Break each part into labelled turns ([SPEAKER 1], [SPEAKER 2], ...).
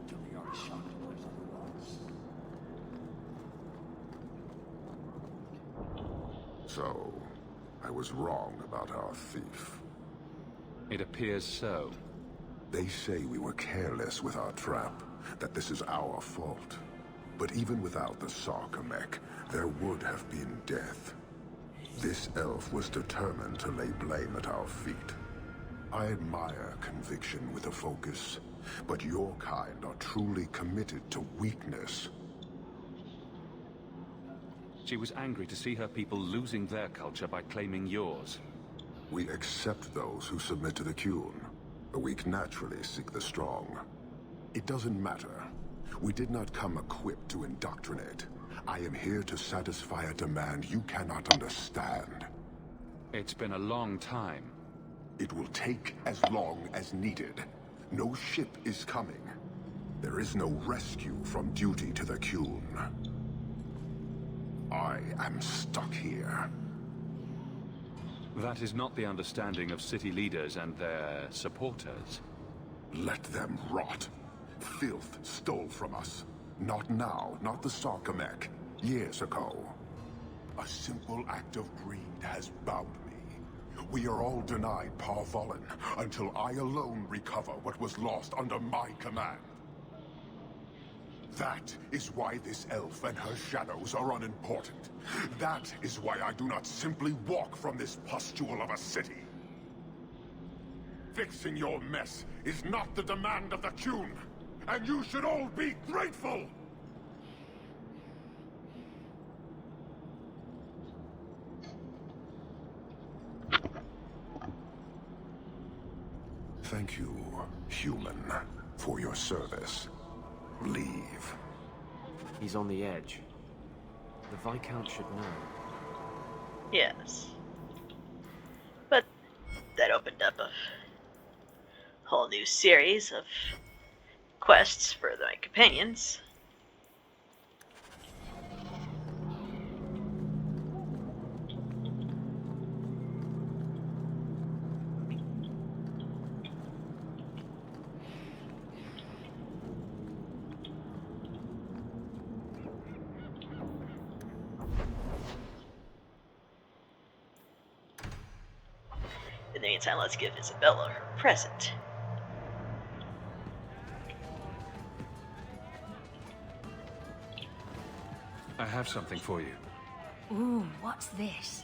[SPEAKER 1] till the art shocked was otherwise.
[SPEAKER 2] So, I was wrong about our thief.
[SPEAKER 3] It appears so.
[SPEAKER 2] They say we were careless with our trap, that this is our fault. But even without the Sarcomech, there would have been death. This elf was determined to lay blame at our feet. I admire conviction with a focus, but your kind are truly committed to weakness.
[SPEAKER 3] She was angry to see her people losing their culture by claiming yours.
[SPEAKER 2] We accept those who submit to the Qun. The weak naturally seek the strong. It doesn't matter. We did not come equipped to indoctrinate. I am here to satisfy a demand you cannot understand.
[SPEAKER 3] It's been a long time.
[SPEAKER 2] It will take as long as needed. No ship is coming. There is no rescue from duty to the Qun. I am stuck here.
[SPEAKER 3] That is not the understanding of city leaders and their supporters.
[SPEAKER 2] Let them rot. Filth stole from us. Not now, not the Sarcomech. Years ago. A simple act of greed has bound me. We are all denied Parvolin until I alone recover what was lost under my command. That is why this elf and her shadows are unimportant. That is why I do not simply walk from this pustule of a city. Fixing your mess is not the demand of the Qun, and you should all be grateful! Thank you, human, for your service. Leave.
[SPEAKER 4] He's on the edge. The Viscount should know.
[SPEAKER 5] Yes. But that opened up a whole new series of quests for my companions. In the meantime, let's give Isabella her present.
[SPEAKER 3] I have something for you.
[SPEAKER 6] Ooh, what's this?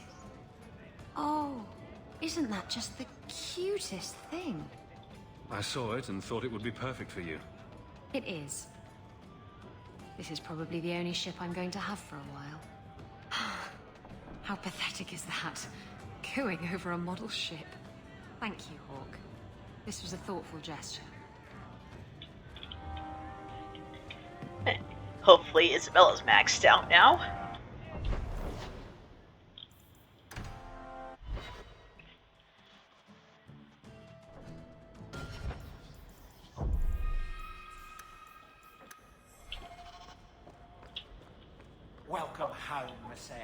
[SPEAKER 6] Oh, isn't that just the cutest thing?
[SPEAKER 3] I saw it and thought it would be perfect for you.
[SPEAKER 6] It is. This is probably the only ship I'm going to have for a while. How pathetic is that? Going over a model ship. Thank you, Hawk. This was a thoughtful gesture.
[SPEAKER 5] Hopefully Isabella's maxed out now.
[SPEAKER 1] Welcome home, Monsieur.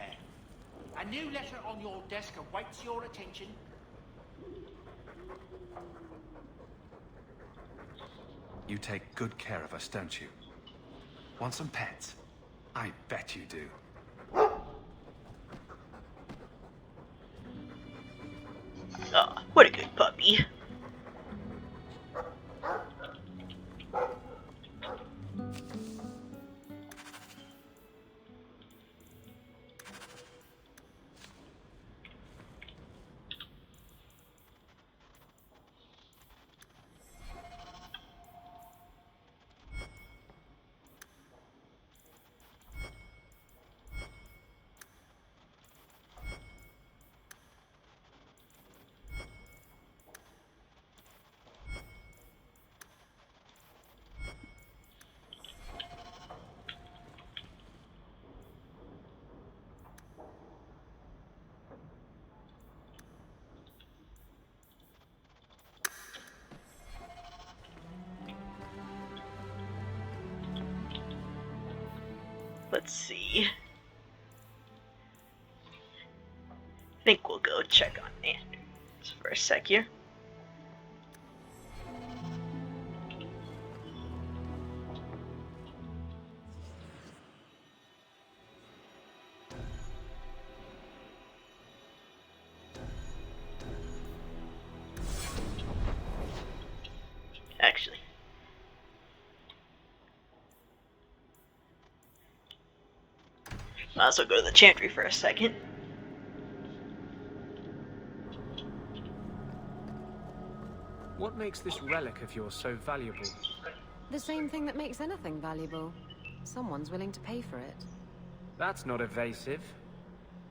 [SPEAKER 1] A new letter on your desk awaits your attention.
[SPEAKER 3] You take good care of us, don't you? Want some pets? I bet you do.
[SPEAKER 5] Oh, what a good puppy. Let's see. I think we'll go check on Anders for a sec here. actually. Might as well go to the chantry for a second.
[SPEAKER 4] What makes this relic of yours so valuable?
[SPEAKER 6] The same thing that makes anything valuable. Someone's willing to pay for it.
[SPEAKER 4] That's not evasive.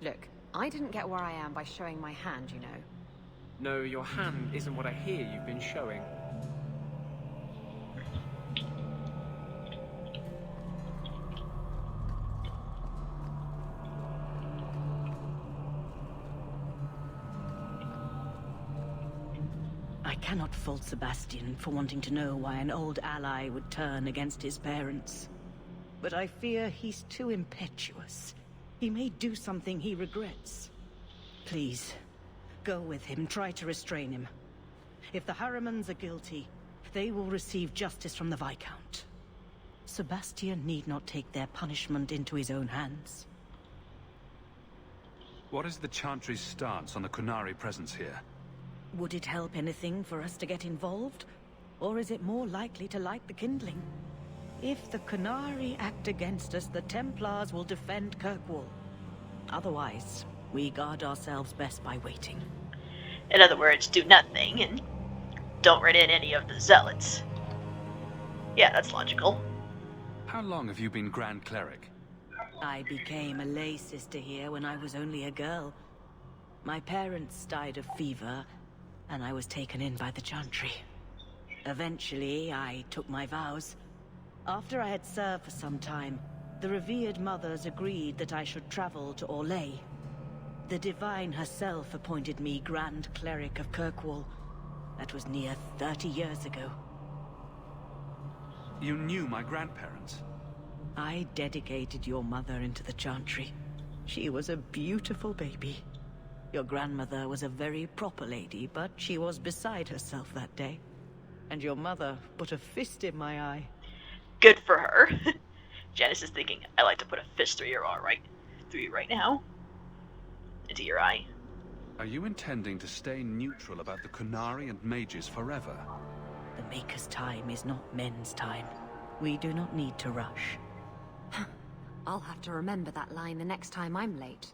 [SPEAKER 6] Look, I didn't get where I am by showing my hand, you know.
[SPEAKER 4] No, your hand isn't what I hear you've been showing.
[SPEAKER 7] I cannot fault Sebastian for wanting to know why an old ally would turn against his parents. But I fear he's too impetuous. He may do something he regrets. Please, go with him, try to restrain him. If the Harrimans are guilty, they will receive justice from the Viscount. Sebastian need not take their punishment into his own hands.
[SPEAKER 3] What is the Chantry's stance on the Qunari presence here?
[SPEAKER 7] Would it help anything for us to get involved? Or is it more likely to light the kindling? If the Qunari act against us, the Templars will defend Kirkwall. Otherwise, we guard ourselves best by waiting.
[SPEAKER 5] In other words, do nothing and don't run in any of the zealots. Yeah, that's logical.
[SPEAKER 3] How long have you been Grand Cleric?
[SPEAKER 7] I became a lay sister here when I was only a girl. My parents died of fever, and I was taken in by the Chantry. Eventually, I took my vows. After I had served for some time, the revered mothers agreed that I should travel to Orlais. The Divine herself appointed me Grand Cleric of Kirkwall. That was near 30 years ago.
[SPEAKER 3] You knew my grandparents?
[SPEAKER 7] I dedicated your mother into the Chantry. She was a beautiful baby. Your grandmother was a very proper lady, but she was beside herself that day. And your mother put a fist in my eye.
[SPEAKER 5] Good for her. Janice is thinking, I like to put a fist through you right now. Into your eye.
[SPEAKER 3] Are you intending to stay neutral about the Qunari and mages forever?
[SPEAKER 7] The Maker's time is not men's time. We do not need to rush.
[SPEAKER 6] I'll have to remember that line the next time I'm late.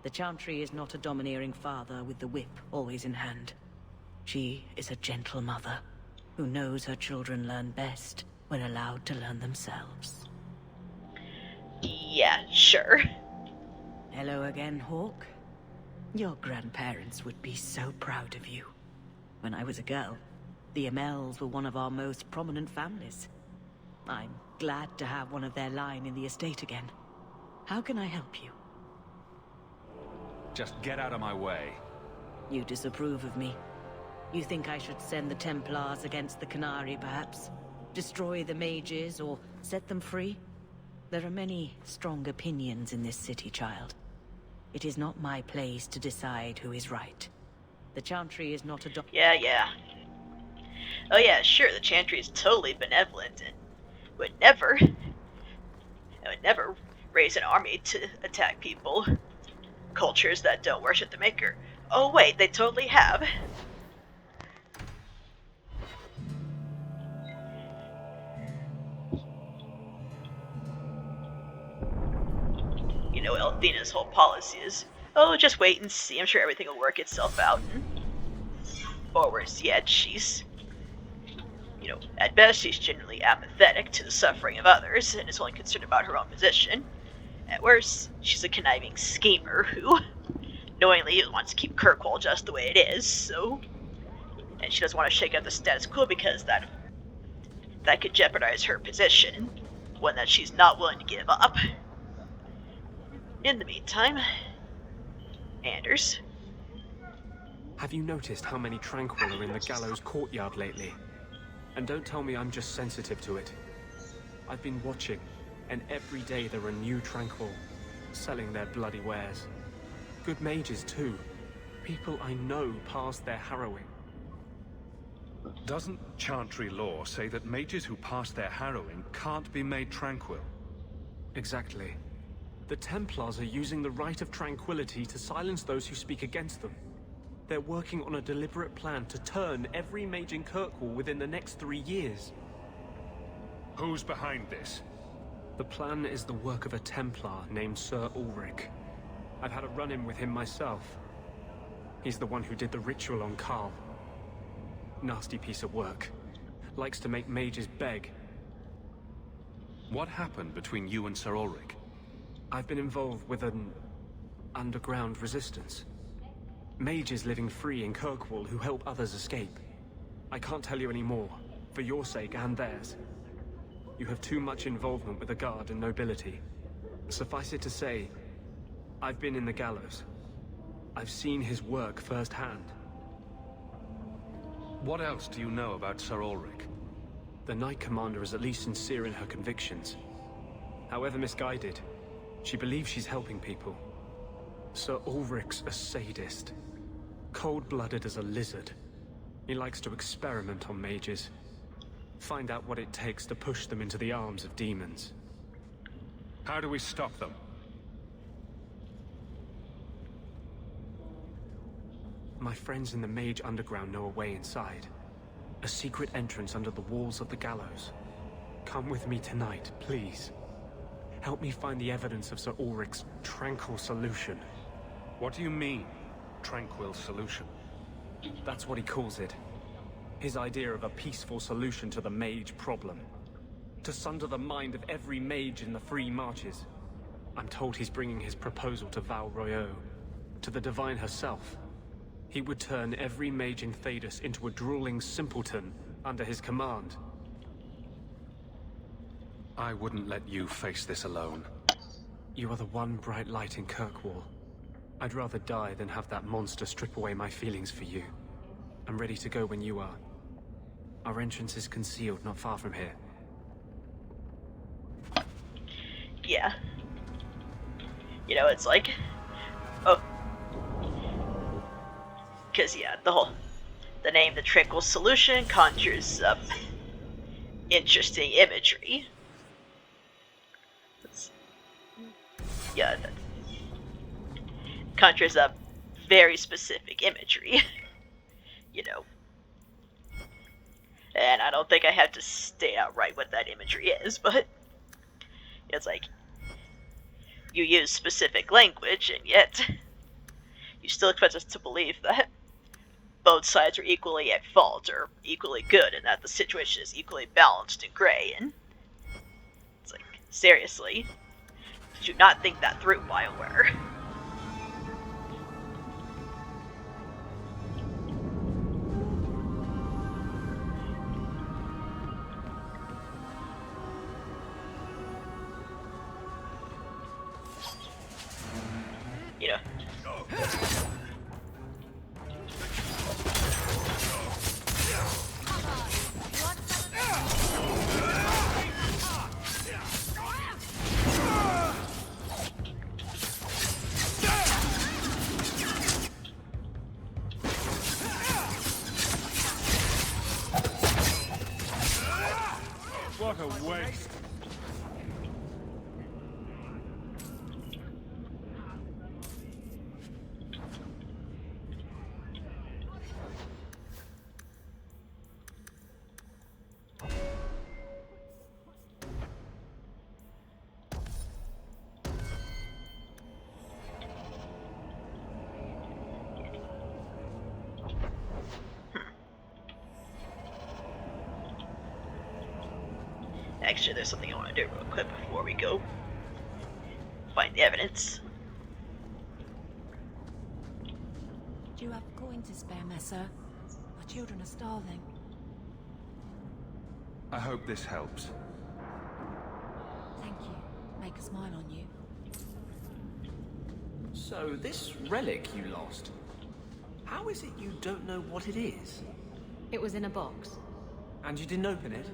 [SPEAKER 7] The Chantry is not a domineering father with the whip always in hand. She is a gentle mother who knows her children learn best when allowed to learn themselves.
[SPEAKER 5] Yeah, sure.
[SPEAKER 7] Hello again, Hawk. Your grandparents would be so proud of you. When I was a girl, the Amels were one of our most prominent families. I'm glad to have one of their line in the estate again. How can I help you?
[SPEAKER 3] Just get out of my way.
[SPEAKER 7] You disapprove of me. You think I should send the Templars against the Qunari, perhaps? Destroy the mages, or set them free? There are many strong opinions in this city, child. It is not my place to decide who is right. The Chantry is not a
[SPEAKER 5] Yeah. Oh yeah, sure, the Chantry is totally benevolent and would never raise an army to attack people. Cultures that don't worship the Maker. Oh wait, they totally have. You know, Elthena's whole policy is, oh, just wait and see. I'm sure everything will work itself out. Or worse yet, she's, you know, at best she's generally apathetic to the suffering of others and is only concerned about her own position. At worst, she's a conniving schemer who knowingly wants to keep Kirkwall just the way it is, so... And she doesn't want to shake up the status quo because that could jeopardize her position, one that she's not willing to give up. In the meantime, Anders.
[SPEAKER 4] Have you noticed how many Tranquil are in the gallows courtyard lately? And don't tell me I'm just sensitive to it. I've been watching, and every day there are new Tranquil, selling their bloody wares. Good mages too. People I know past their harrowing.
[SPEAKER 3] Doesn't Chantry law say that mages who pass their harrowing can't be made tranquil?
[SPEAKER 4] Exactly. The Templars are using the right of tranquility to silence those who speak against them. They're working on a deliberate plan to turn every mage in Kirkwall within the next 3 years.
[SPEAKER 3] Who's behind this?
[SPEAKER 4] The plan is the work of a Templar named Sir Ulrich. I've had a run-in with him myself. He's the one who did the ritual on Carl. Nasty piece of work. Likes to make mages beg.
[SPEAKER 3] What happened between you and Sir Ulrich?
[SPEAKER 4] I've been involved with an underground resistance. Mages living free in Kirkwall who help others escape. I can't tell you any more, for your sake and theirs. You have too much involvement with the Guard and nobility. Suffice it to say, I've been in the gallows. I've seen his work firsthand.
[SPEAKER 3] What else do you know about Sir Ulrich?
[SPEAKER 4] The Knight Commander is at least sincere in her convictions. However misguided, she believes she's helping people. Sir Ulrich's a sadist. Cold-blooded as a lizard. He likes to experiment on mages. Find out what it takes to push them into the arms of demons.
[SPEAKER 3] How do we stop them?
[SPEAKER 4] My friends in the Mage Underground know a way inside. A secret entrance under the walls of the gallows. Come with me tonight, please. Help me find the evidence of Sir Ulrich's tranquil solution.
[SPEAKER 3] What do you mean, tranquil solution?
[SPEAKER 4] That's what he calls it. His idea of a peaceful solution to the mage problem. To sunder the mind of every mage in the Free Marches. I'm told he's bringing his proposal to Val Royeaux, to the Divine herself. He would turn every mage in Thedas into a drooling simpleton under his command.
[SPEAKER 3] I wouldn't let you face this alone.
[SPEAKER 4] You are the one bright light in Kirkwall. I'd rather die than have that monster strip away my feelings for you. I'm ready to go when you are. Our entrance is concealed not far from here.
[SPEAKER 5] Yeah. You know, it's like... Oh. Because, yeah, the name The Tranquil Solution conjures up interesting imagery. Yeah, that conjures up very specific imagery. You know. And I don't think I have to state outright what that imagery is, but it's like you use specific language, and yet you still expect us to believe that both sides are equally at fault or equally good, and that the situation is equally balanced and gray. And it's like, seriously, did you not think that through, BioWare? You know.
[SPEAKER 3] What a waste!
[SPEAKER 5] Actually, there's something I want to do real quick before we go find the evidence.
[SPEAKER 7] Do you have a coin to spare, Messer? My children are starving.
[SPEAKER 3] I hope this helps.
[SPEAKER 7] Thank you. Make a smile on you.
[SPEAKER 8] So, this relic you lost, how is it you don't know what it is?
[SPEAKER 6] It was in a box.
[SPEAKER 8] And you didn't open it?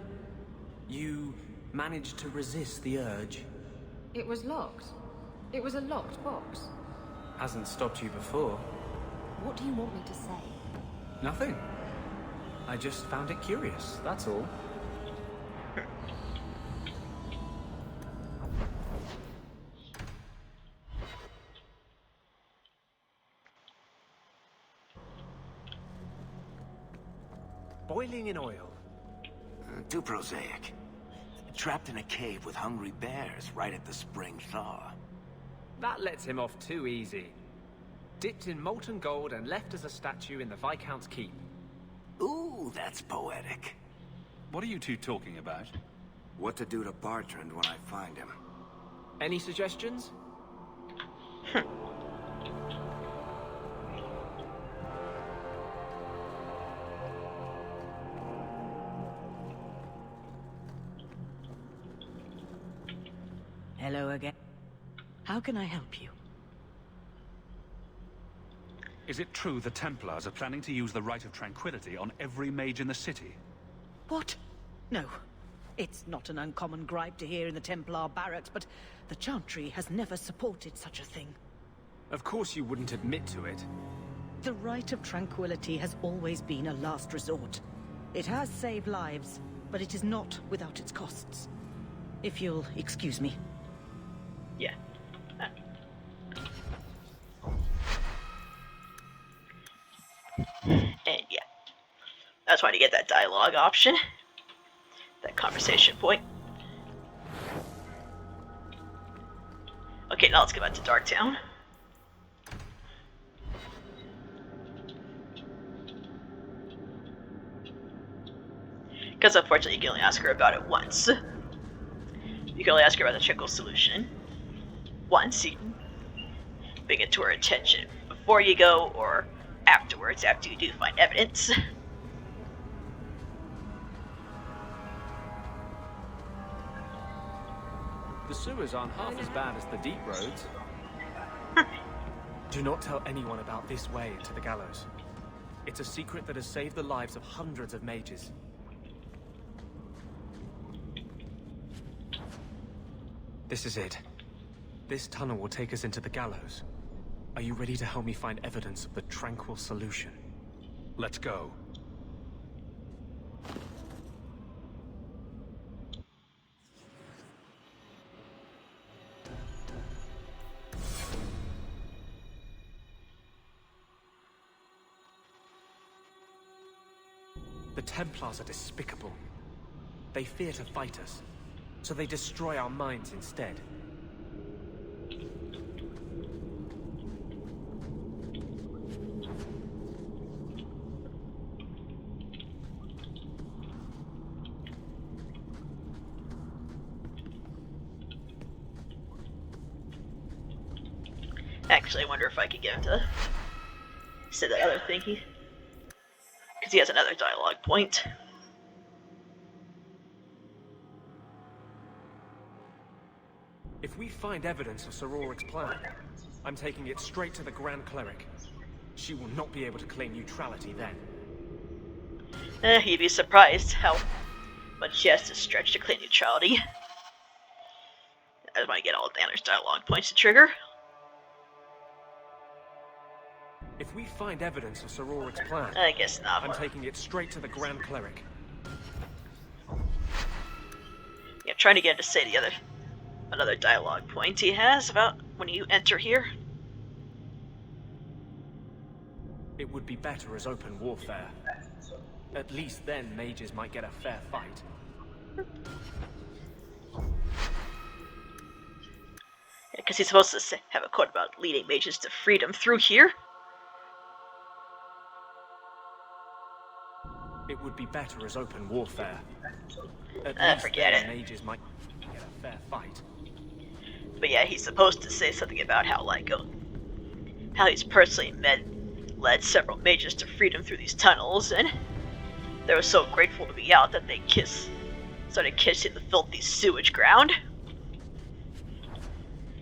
[SPEAKER 8] You managed to resist the urge?
[SPEAKER 6] It was locked. It was a locked box.
[SPEAKER 8] Hasn't stopped you before.
[SPEAKER 6] What do you want me to say?
[SPEAKER 8] Nothing. I just found it curious, that's all.
[SPEAKER 4] boiling in oil.
[SPEAKER 9] Too prosaic. Trapped in a cave with hungry bears right at the spring thaw.
[SPEAKER 4] That lets him off too easy. Dipped in molten gold and left as a statue in the Viscount's keep.
[SPEAKER 9] Ooh, that's poetic.
[SPEAKER 3] What are you two talking about?
[SPEAKER 9] What to do to Bartrand when I find him.
[SPEAKER 4] Any suggestions?
[SPEAKER 7] Hello again. How can I help you?
[SPEAKER 3] Is it true the Templars are planning to use the Rite of Tranquility on every mage in the city?
[SPEAKER 7] What? No. It's not an uncommon gripe to hear in the Templar barracks, but the Chantry has never supported such a thing.
[SPEAKER 4] Of course you wouldn't admit to it.
[SPEAKER 7] The Rite of Tranquility has always been a last resort. It has saved lives, but it is not without its costs. If you'll excuse me.
[SPEAKER 5] Yeah. And yeah. I just wanted to get that dialogue option. That conversation point. Okay, now let's go back to Darktown. Because unfortunately you can only ask her about it once. You can only ask her about the trickle solution once. You can bring it to her attention before you go or afterwards, after you do find evidence.
[SPEAKER 4] The sewers aren't half as bad as the deep roads. Do not tell anyone about this way to the gallows. It's a secret that has saved the lives of hundreds of mages. This is it. This tunnel will take us into the gallows. Are you ready to help me find evidence of the tranquil solution?
[SPEAKER 3] Let's go.
[SPEAKER 4] The Templars are despicable. They fear to fight us, so they destroy our minds instead.
[SPEAKER 5] Actually, I wonder if I could get him to say that other thing. Because he has another dialogue point.
[SPEAKER 4] If we find evidence of Sir Ulrich's plan, I'm taking it straight to the Grand Cleric. She will not be able to claim neutrality then.
[SPEAKER 5] You'd be surprised how much she has to stretch to claim neutrality. I just want to get all of Danner's dialogue points to trigger.
[SPEAKER 4] If we find evidence of Sir Ulrich's plan,
[SPEAKER 5] I guess not.
[SPEAKER 4] I'm taking it straight to the Grand Cleric.
[SPEAKER 5] Yeah, trying to get him to say another dialogue point he has about when you enter here.
[SPEAKER 4] It would be better as open warfare. At least then mages might get a fair fight.
[SPEAKER 5] Because he's supposed to have a quote about leading mages to freedom through here.
[SPEAKER 4] It would be better as open warfare. At least
[SPEAKER 5] forget
[SPEAKER 4] then
[SPEAKER 5] it.
[SPEAKER 4] mages might get a fair fight.
[SPEAKER 5] But yeah, he's supposed to say something about how how he's personally led several mages to freedom through these tunnels, and they were so grateful to be out that they started kissing the filthy sewage ground.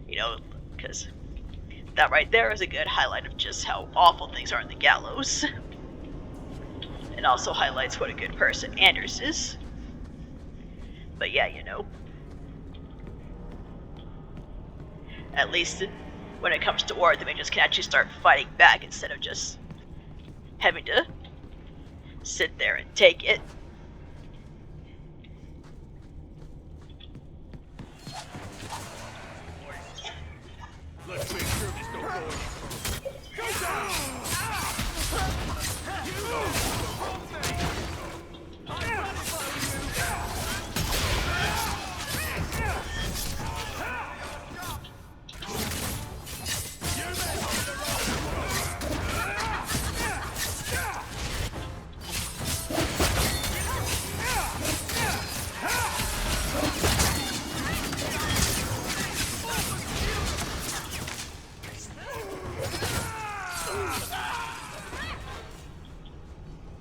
[SPEAKER 5] You know, because that right there is a good highlight of just how awful things are in the gallows. It also highlights what a good person Anders is. But yeah, you know. At least when it comes to war, the mages can actually start fighting back instead of just having to sit there and take it.
[SPEAKER 1] Let's make sure this don't go down!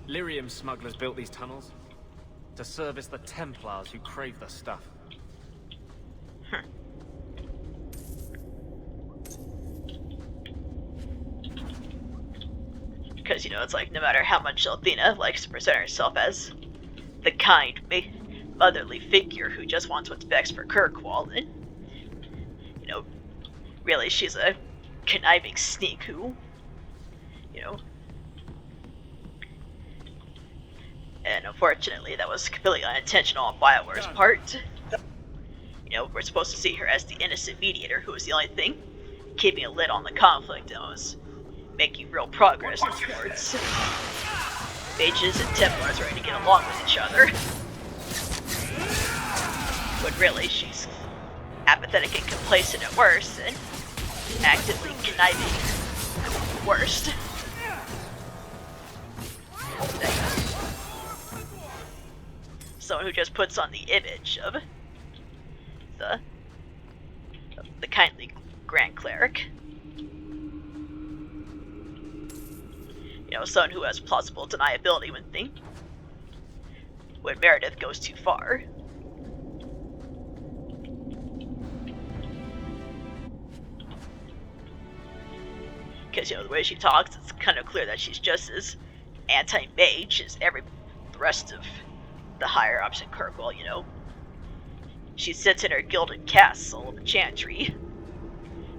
[SPEAKER 4] Lyrium smugglers built these tunnels to service the Templars who crave the stuff.
[SPEAKER 5] Because, you know, it's like no matter how much Althena likes to present herself as the kind, motherly figure who just wants what's best for Kirkwall, and, you know, really she's a conniving sneak who, you know, and unfortunately that was completely unintentional on BioWare's part. You know, we're supposed to see her as the innocent mediator who was the only thing keeping a lid on the conflict and was making real progress towards mages and Templars ready to get along with each other. But really, she's apathetic and complacent at worst, and actively conniving at worst. Someone who just puts on the image of the kindly Grand Cleric. You know, someone who has plausible deniability when Meredith goes too far. Because, you know, the way she talks, it's kind of clear that she's just as anti-mage as the rest of the higher-ups in Kirkwall, you know. She sits in her gilded castle of the Chantry,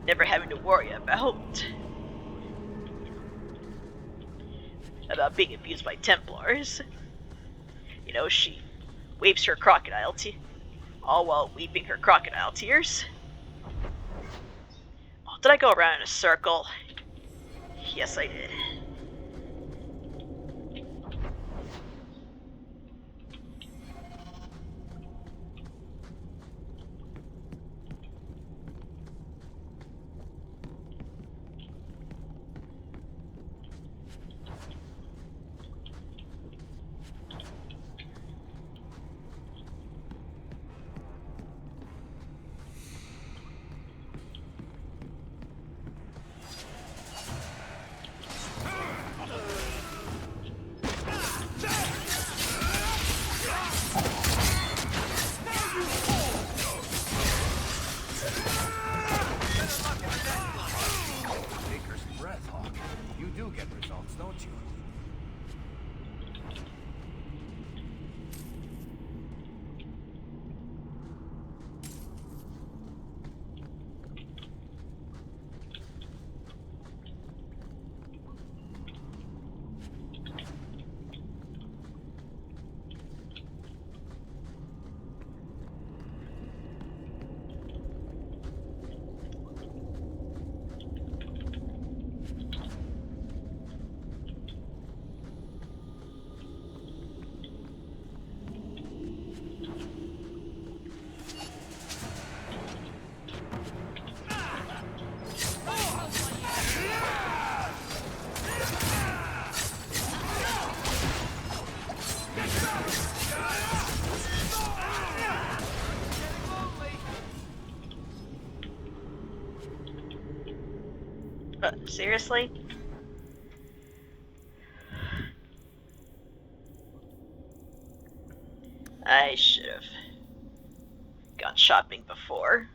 [SPEAKER 5] never having to worry about being abused by Templars. You know, she weeps her crocodile all while weeping her crocodile tears. Oh, did I go around in a circle? Yes, I did. Seriously? I should have gone shopping before.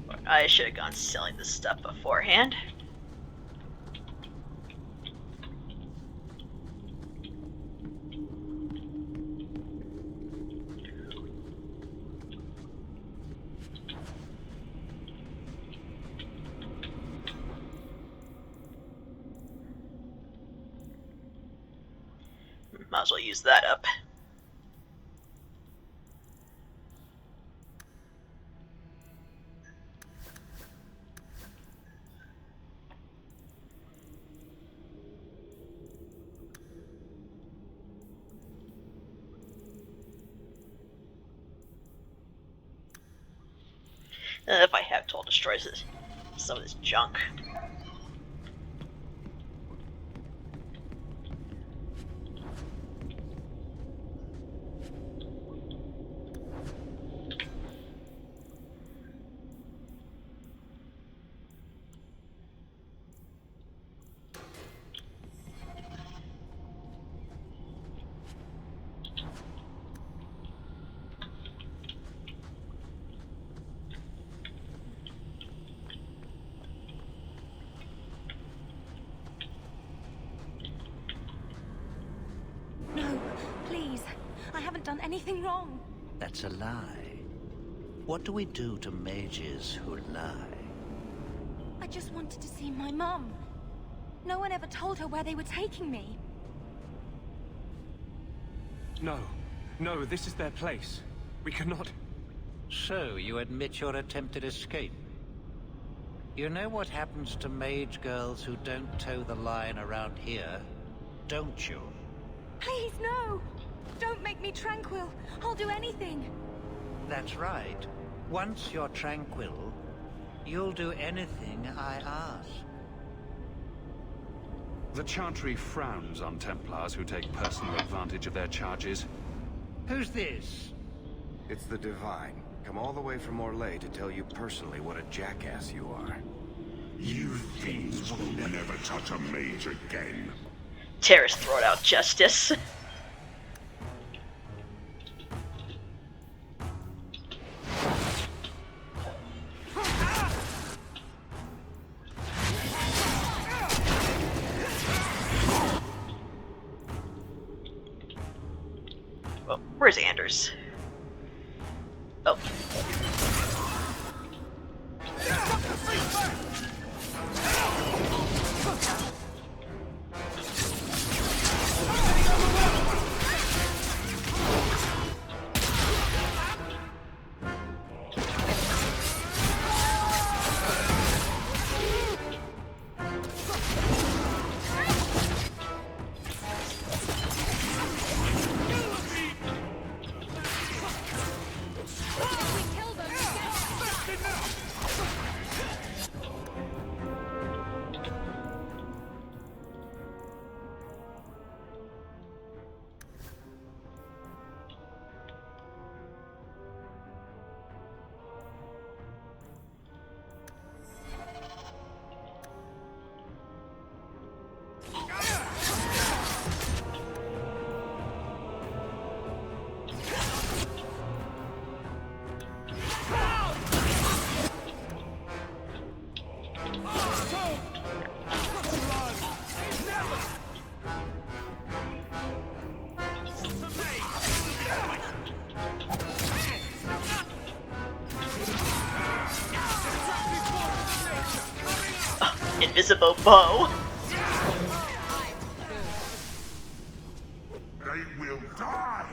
[SPEAKER 5] Or I should have gone selling this stuff beforehand. Might as well use that up. If I have to, I'll destroy some of this junk.
[SPEAKER 10] haven't done anything wrong.
[SPEAKER 11] That's a lie. What do we do to mages who lie?
[SPEAKER 10] I just wanted to see my mum. No one ever told her where they were taking me.
[SPEAKER 4] No. No, this is their place. We cannot...
[SPEAKER 11] So, you admit your attempted escape? You know what happens to mage girls who don't toe the line around here, don't you?
[SPEAKER 10] Please, no! Don't make me tranquil. I'll do anything.
[SPEAKER 11] That's right. Once you're tranquil, you'll do anything I ask.
[SPEAKER 3] The Chantry frowns on Templars who take personal advantage of their charges.
[SPEAKER 11] Who's this?
[SPEAKER 12] It's the Divine. Come all the way from Orlais to tell you personally what a jackass you are.
[SPEAKER 2] You fiends will never touch a mage again.
[SPEAKER 5] Terrace throwing out justice. Oh, where's Anders? Oh. Invisible bow.
[SPEAKER 2] They will die!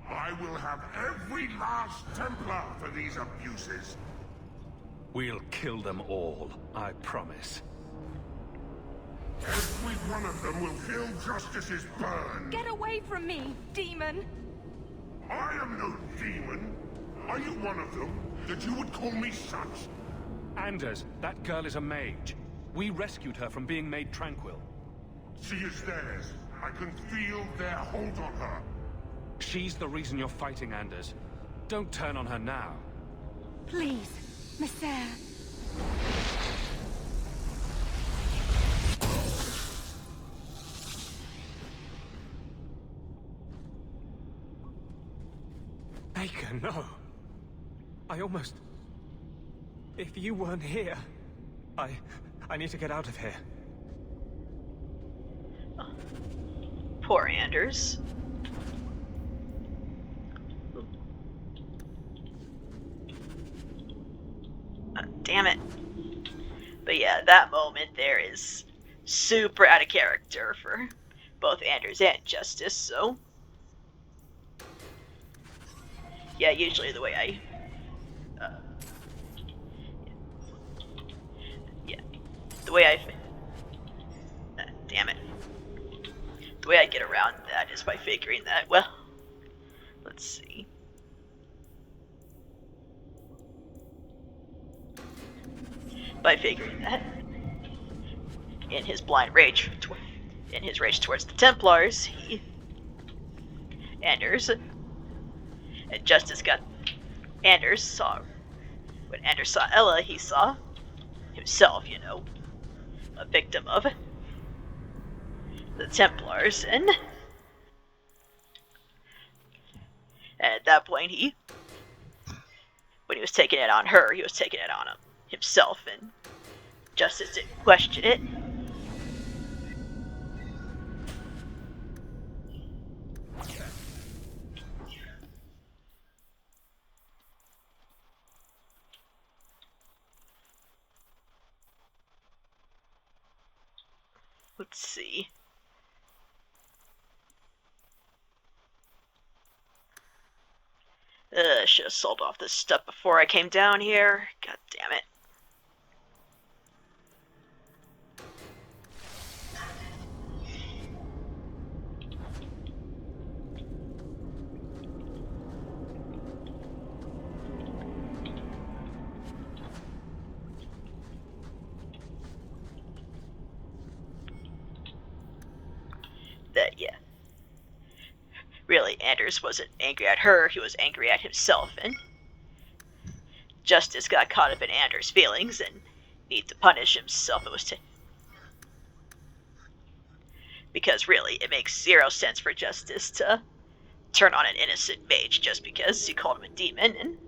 [SPEAKER 2] I will have every last Templar for these abuses.
[SPEAKER 3] We'll kill them all, I promise.
[SPEAKER 2] Every one of them will feel justice's burn.
[SPEAKER 10] Get away from me, demon!
[SPEAKER 2] I am no demon. Are you one of them, that you would call me such?
[SPEAKER 3] Anders, that girl is a mage. We rescued her from being made tranquil.
[SPEAKER 2] She is theirs. I can feel their hold on her.
[SPEAKER 3] She's the reason you're fighting, Anders. Don't turn on her now.
[SPEAKER 10] Please, Messer.
[SPEAKER 4] Baker, no. I almost... If you weren't here, I need to get out of here.
[SPEAKER 5] Poor Anders. Damn it. But yeah, that moment there is super out of character for both Anders and Justice, so... Yeah, usually the way I... The way I... damn it. The way I get around that is by figuring that, well... Let's see. By figuring that in his blind rage, in his rage towards the Templars, Anders, and Justice got, Anders saw, when Anders saw Ella, he saw himself, you know, a victim of the Templars, and at that point when he was taking it on her, he was taking it on himself, and Justice didn't question it. let's see. Should have sold off this stuff before I came down here. God damn it. That, yeah. Really, Anders wasn't angry at her, he was angry at himself, and Justice got caught up in Anders' feelings and needed to punish himself. It was to... Because really, it makes zero sense for Justice to turn on an innocent mage just because he called him a demon, and...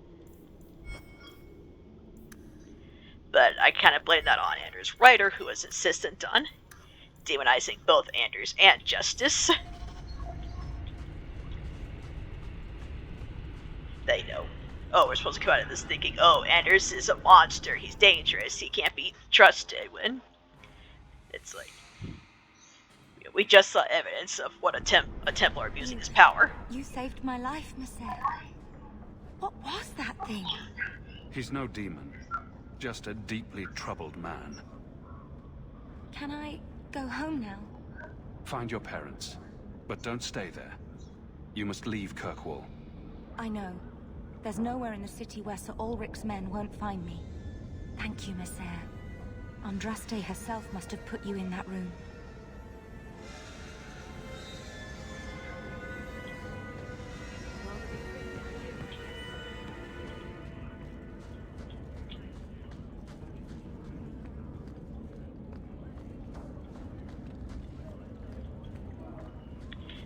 [SPEAKER 5] But I kind of blame that on Anders' writer, who was insistent on demonizing both Anders and Justice. They know. Oh, we're supposed to come out of this thinking, oh, Anders is a monster, he's dangerous, he can't be trusted, when it's like, we just saw evidence of what a Templar abusing his power.
[SPEAKER 10] You saved my life, Mercer. What was that thing?
[SPEAKER 3] He's no demon, just a deeply troubled man.
[SPEAKER 10] Can I go home now?
[SPEAKER 3] Find your parents, but don't stay there. You must leave Kirkwall.
[SPEAKER 10] I know. There's nowhere in the city where Sir Ulrich's men won't find me. Thank you, Mercer. Andraste herself must have put you in that room.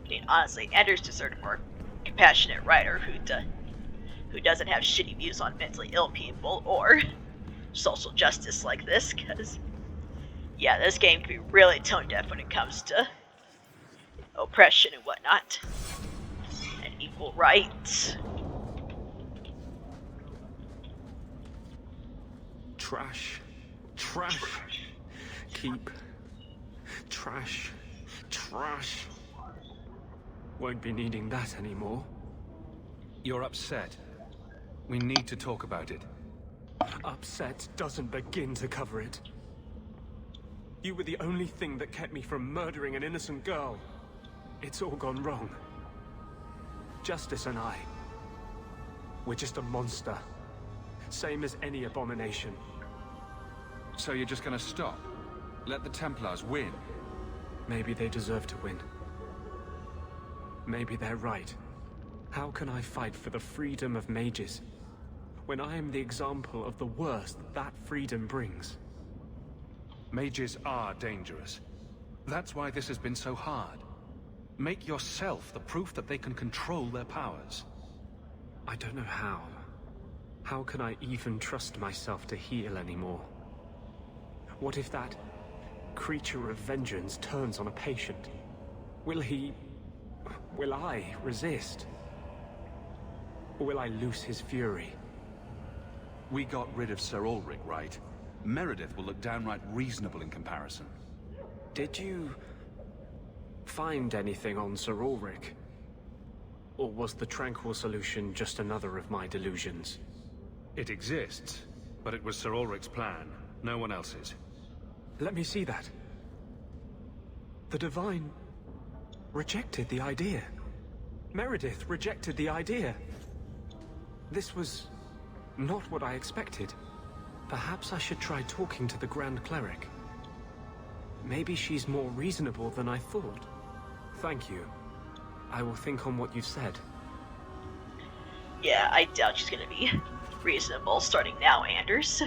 [SPEAKER 5] I mean, honestly, Anders deserved a more compassionate writer who doesn't have shitty views on mentally ill people or social justice like this, because, yeah, this game can be really tone deaf when it comes to oppression and whatnot, and equal rights.
[SPEAKER 4] Trash. Trash. Keep. Trash. Trash. Won't be needing that anymore.
[SPEAKER 3] You're upset. We need to talk about it.
[SPEAKER 4] Upset doesn't begin to cover it. You were the only thing that kept me from murdering an innocent girl. It's all gone wrong. Justice and I, we're just a monster. Same as any abomination.
[SPEAKER 3] So you're just gonna stop? Let the Templars win?
[SPEAKER 4] Maybe they deserve to win. Maybe they're right. How can I fight for the freedom of mages when I am the example of the worst that freedom brings?
[SPEAKER 3] Mages are dangerous. That's why this has been so hard. Make yourself the proof that they can control their powers.
[SPEAKER 4] I don't know how. How can I even trust myself to heal anymore? What if that creature of vengeance turns on a patient? Will I resist? Or will I lose his fury?
[SPEAKER 3] We got rid of Sir Ulrich, right? Meredith will look downright reasonable in comparison.
[SPEAKER 4] Did you find anything on Sir Ulrich? Or was the Tranquil solution just another of my delusions?
[SPEAKER 3] It exists, but it was Sir Ulrich's plan, no one else's.
[SPEAKER 4] Let me see that. The Divine rejected the idea. Meredith rejected the idea. This was not what I expected. Perhaps I should try talking to the Grand Cleric. Maybe she's more reasonable than I thought. Thank you. I will think on what you've said.
[SPEAKER 5] Yeah, I doubt she's gonna be reasonable starting now, Anders.